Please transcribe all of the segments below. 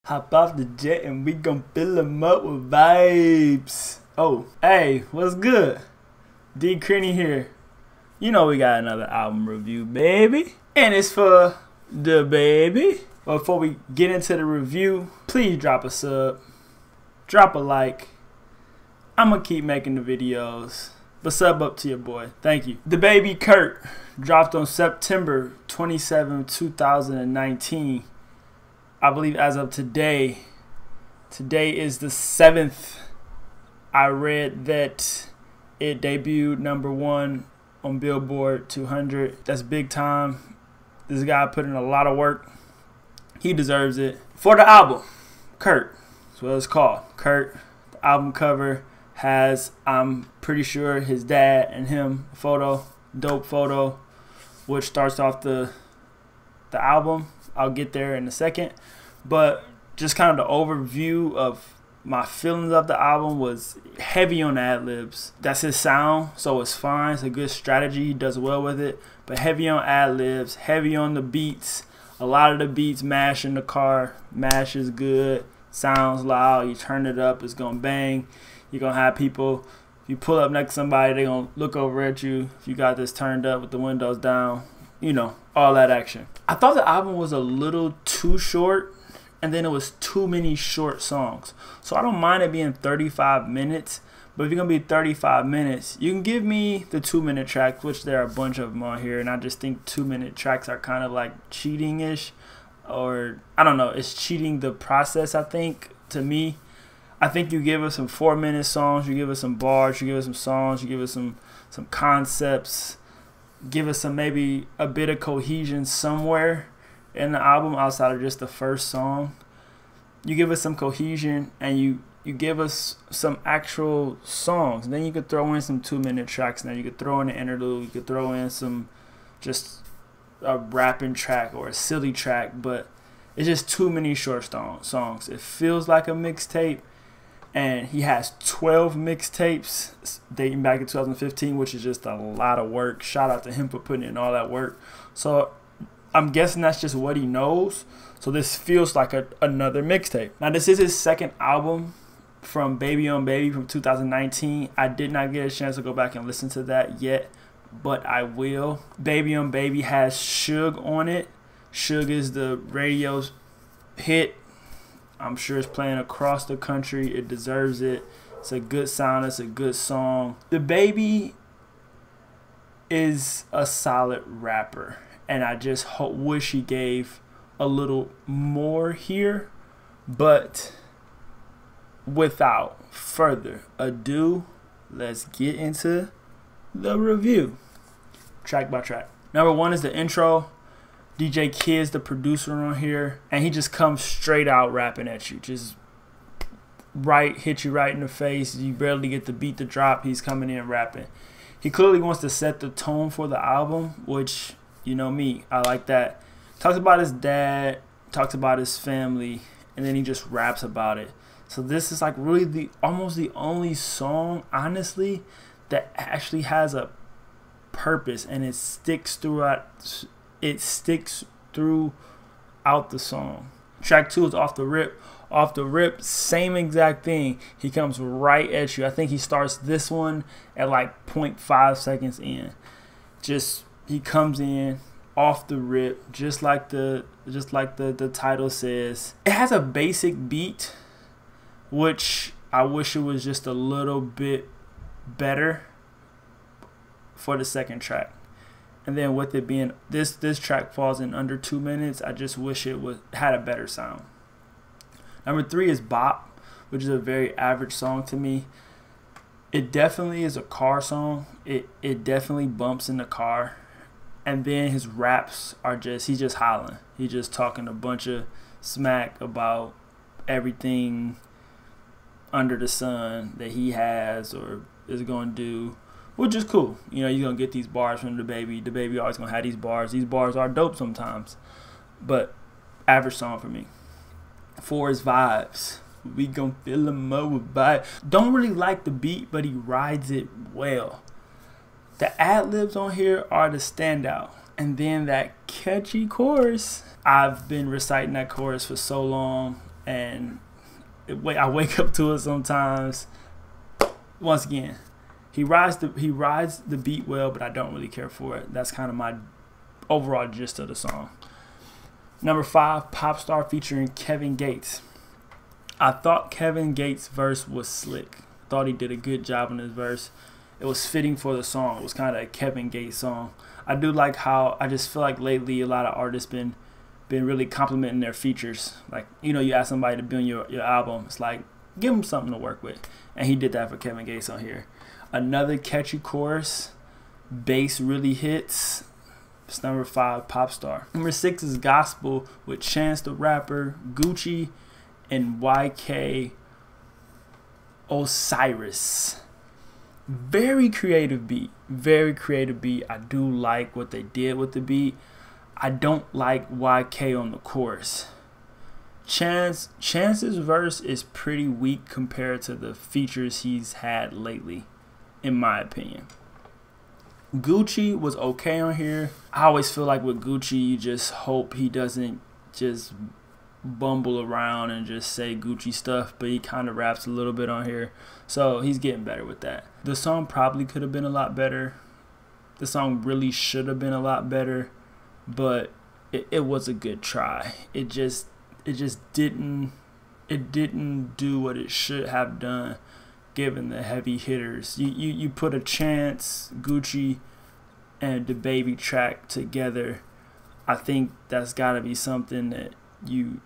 Hop off the jet and we gon' fill them up with vibes. Oh, hey, what's good? D Crenny here. You know we got another album review, baby. And it's for DaBaby. But before we get into the review, please drop a sub, drop a like. I'ma keep making the videos, but sub up to your boy. Thank you. DaBaby KIRK dropped on September 27, 2019. I believe as of today. Today is the 7th. I read that it debuted #1 on Billboard 200. That's big time. This guy put in a lot of work. He deserves it. For the album, KIRK. That's what it's called. KIRK. The album cover has, I'm pretty sure, his dad and him photo. Dope photo, which starts off the album. I'll get there in a second. But just kind of the overview of my feelings of the album was heavy on ad-libs. That's his sound, so it's fine. It's a good strategy. He does well with it. But heavy on ad-libs, heavy on the beats. A lot of the beats mash in the car. Mash is good. Sounds loud. You turn it up, it's going to bang. You're going to have people, if you pull up next to somebody, they're going to look over at you. If you got this turned up with the windows down, you know, all that action. I thought the album was a little too short. And then it was too many short songs. So I don't mind it being 35 minutes. But if you're going to be 35 minutes, you can give me the 2-minute tracks, which there are a bunch of them on here. And I just think 2-minute tracks are kind of like cheating-ish. Or, I don't know, it's cheating the process, I think, to me. I think you give us some 4-minute songs. You give us some bars. You give us some songs. You give us some concepts. Give us some maybe a bit of cohesion somewhere in the album outside of just the first song. You give us some cohesion and you give us some actual songs. And then you could throw in some 2-minute tracks. Now you could throw in an interlude. You could throw in some just a rapping track or a silly track. But it's just too many short songs. It feels like a mixtape. And he has 12 mixtapes dating back to 2015, which is just a lot of work. Shout out to him for putting in all that work. So I'm guessing that's just what he knows. So this feels like another mixtape. Now this is his second album from Baby on Baby from 2019. I did not get a chance to go back and listen to that yet, but I will. Baby on Baby has Suge on it. Suge is the radio's hit. I'm sure it's playing across the country. It deserves it. It's a good sound. It's a good song. DaBaby is a solid rapper. And I just wish he gave a little more here. But without further ado, let's get into the review. Track by track. #1 is the intro. DJ Kid's the producer on here. And he just comes straight out rapping at you. Just hit you right in the face. You barely get the beat to drop. He's coming in rapping. He clearly wants to set the tone for the album, which, you know me, I like that. Talks about his dad, talks about his family, and then he just raps about it. So this is like really almost the only song, honestly, that actually has a purpose, and it sticks throughout. It sticks throughout the song. Track 2 is Off the Rip. Off the Rip, same exact thing. He comes right at you. I think he starts this one at like 0.5 seconds in. Just he comes in off the rip, just like the title says. It has a basic beat, which I wish it was just a little bit better for the second track. And then with it being this track falls in under 2 minutes, I just wish it had a better sound. #3 is Bop, which is a very average song to me. It definitely is a car song. It definitely bumps in the car. And then his raps are he's just hollering. He's just talking a bunch of smack about everything under the sun that he has or is going to do, which is cool. You know, you're going to get these bars from DaBaby. DaBaby always going to have these bars. These bars are dope sometimes. But average song for me. 4 is Vibes. We gon' fill them up with vibes. Don't really like the beat, but he rides it well. The ad-libs on here are the standout. And then that catchy chorus. I've been reciting that chorus for so long. and I wake up to it sometimes. Once again, he rides the beat well, but I don't really care for it. That's kind of my overall gist of the song. Number 5, Pop Star featuring Kevin Gates. I thought Kevin Gates' verse was slick. Thought he did a good job on his verse. It was fitting for the song. It was kind of a Kevin Gates song. I do like how I just feel like lately a lot of artists been really complimenting their features. Like, you know, you ask somebody to be on your album, it's like, give them something to work with. And he did that for Kevin Gates on here. Another catchy chorus. Bass really hits. It's number 5, Pop Star. Number 6 is Gospel with Chance the Rapper, Gucci, and YK Osiris. Very creative beat. Very creative beat. I do like what they did with the beat. I don't like YK on the chorus. Chance's verse is pretty weak compared to the features he's had lately, in my opinion. Gucci was okay on here. I always feel like with Gucci, you just hope he doesn't just bumble around and just say Gucci stuff, but he kind of raps a little bit on here, so he's getting better with that. The song probably could have been a lot better. The song really should have been a lot better, but it was a good try. It just didn't do what it should have done given the heavy hitters. You put a Chance, Gucci, and DaBaby track together. I think that's got to be something that you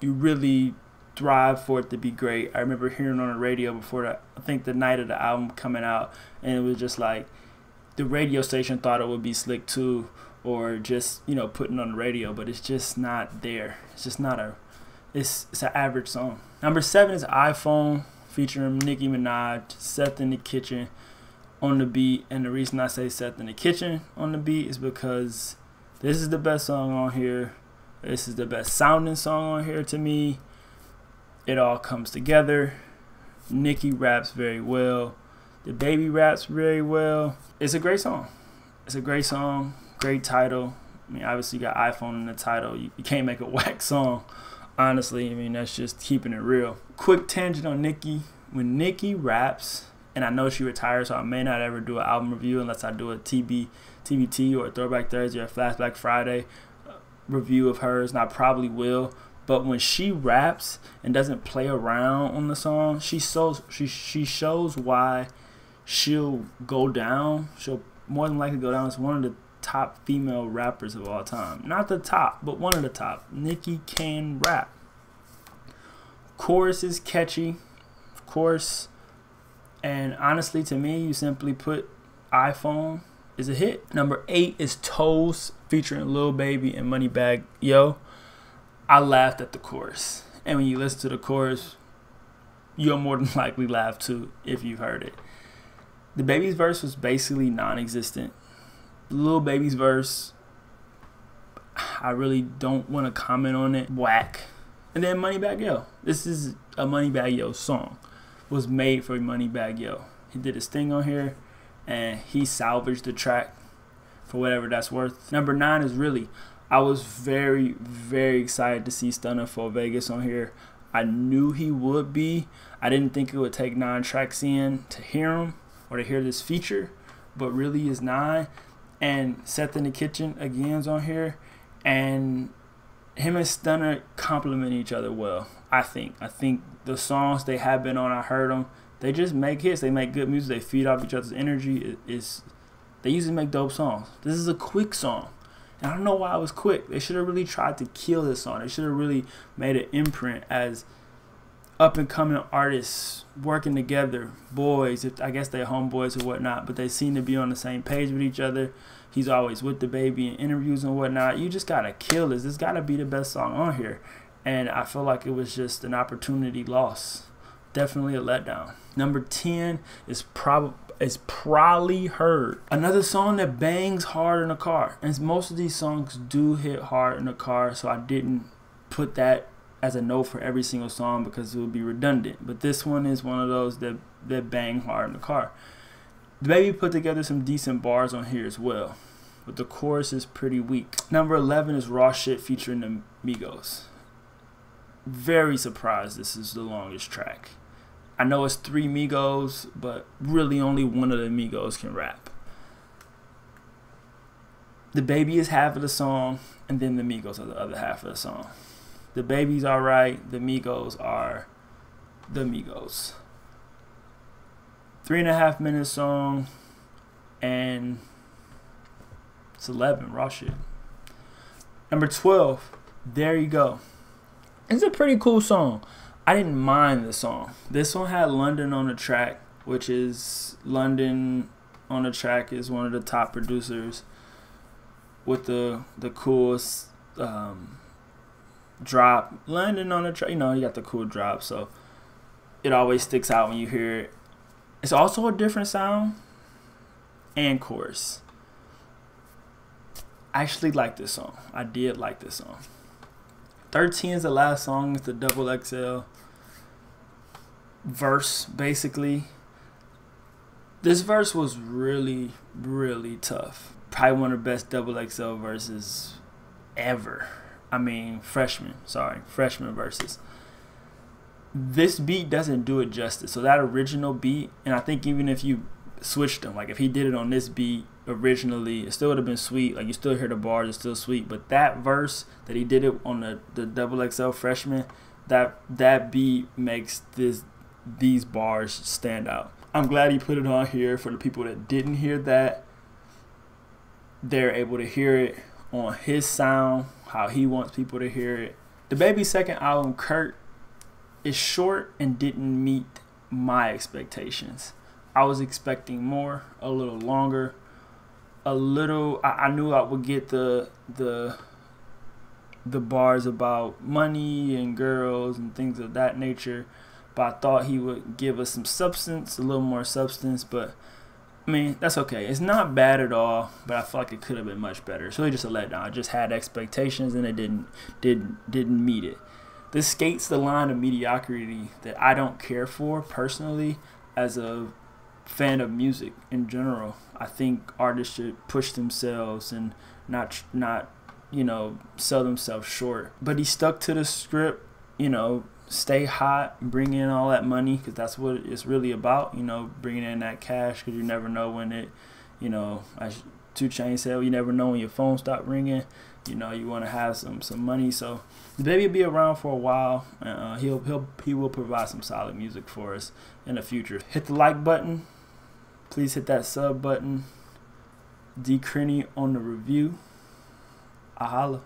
really thrive for it to be great. I remember hearing on the radio before that, I think the night of the album coming out, and it was just like the radio station thought it would be slick too, or just, you know, putting on the radio, but it's just not there. It's just not it's an average song. Number 7 is iPhone featuring Nicki Minaj, Seth in the Kitchen on the beat. And the reason I say Seth in the Kitchen on the beat is because this is the best song on here. This is the best sounding song on here to me. It all comes together. Nicki raps very well. DaBaby raps very well. It's a great song. It's a great song. Great title. I mean, obviously you got iPhone in the title. You can't make a whack song. Honestly, I mean, that's just keeping it real. Quick tangent on Nicki. When Nicki raps, and I know she retired, so I may not ever do an album review unless I do a TBT or a Throwback Thursday or a Flashback Friday review of hers, and I probably will. But when she raps and doesn't play around on the song, she shows why she'll go down. She'll more than likely go down as one of the top female rappers of all time. Not the top, but one of the top. Nicki can rap. Chorus is catchy, of course. And honestly, to me, you simply put iPhone is a hit. Number 8 is Toes featuring Lil Baby and Moneybagg Yo. I laughed at the chorus. And when you listen to the chorus, you'll more than likely laugh too if you've heard it. DaBaby's verse was basically non-existent. Lil Baby's verse, I really don't want to comment on it. Whack. And then Moneybagg Yo. This is a Moneybagg Yo song. It was made for Moneybagg Yo. He did his thing on here, and he salvaged the track for whatever that's worth. Number 9 is Really. I was very, very excited to see Stunner for Vegas on here. I knew he would be. I didn't think it would take 9 tracks in to hear him or to hear this feature, but Really is 9. And Seth in the Kitchen again is on here, and him and Stunner complement each other well. I think the songs they have been on, I heard them. They just make hits. They make good music. They feed off each other's energy. They usually make dope songs. This is a quick song, and I don't know why it was quick. They should have really tried to kill this song. They should have really made an imprint as up and coming artists working together, boys. I guess they're homeboys or whatnot, but they seem to be on the same page with each other. He's always with DaBaby in interviews and whatnot. You just gotta kill this. This gotta be the best song on here, and I feel like it was just an opportunity lost. Definitely a letdown. Number 10 is Probably Heard. Another song that bangs hard in the car, and most of these songs do hit hard in the car, so I didn't put that as a note for every single song because it would be redundant. But this one is one of those that bang hard in the car. DaBaby put together some decent bars on here as well, but the chorus is pretty weak. Number 11 is Raw Shit featuring the Migos. very surprised this is the longest track. I know it's 3 Migos, but really only one of the Migos can rap. DaBaby is half of the song, and then the Migos are the other half of the song. DaBaby's alright, the Migos are the Migos. 3.5 minute song, and it's 11, raw shit. Number 12, There You Go. It's a pretty cool song. I didn't mind the song. This one had London on the track, which is London on the track is one of the top producers with the coolest drop. London on the track, you know, you got the cool drop, so it always sticks out when you hear it. It's also a different sound and chorus. I actually like this song. I did like this song. 13 is the last song. It's the double XL verse, basically. This verse was really, really tough. Probably one of the best double XL verses ever. I mean, freshman verses. This beat doesn't do it justice. So that original beat, and I think even if you switched them, like if he did it on this beat originally, it still would have been sweet. Like you still hear the bars, it's still sweet. But that verse that he did it on the double XL freshman, that beat makes these bars stand out. I'm glad he put it on here for the people that didn't hear that. They're able to hear it on his sound, how he wants people to hear it. DaBaby's second album, KIRK, is short and didn't meet my expectations. I was expecting more, a little longer, a little. I knew I would get the bars about money and girls and things of that nature, but I thought he would give us some substance, a little more substance. But I mean, that's okay. It's not bad at all, but I feel like it could have been much better. It's really just a letdown. I just had expectations and it didn't meet it. This skates the line of mediocrity that I don't care for personally as a fan of music in general. I think artists should push themselves and not you know, sell themselves short. But he stuck to the script, you know, stay hot, bring in all that money, because that's what it's really about, you know, bringing in that cash, because you never know when it, you know, as 2 Chainz said, you never know when your phone stop ringing. You know, you want to have some money. So DaBaby will be around for a while. He will provide some solid music for us in the future. Hit the like button. Please hit that sub button. D Crenny on the review. I holla.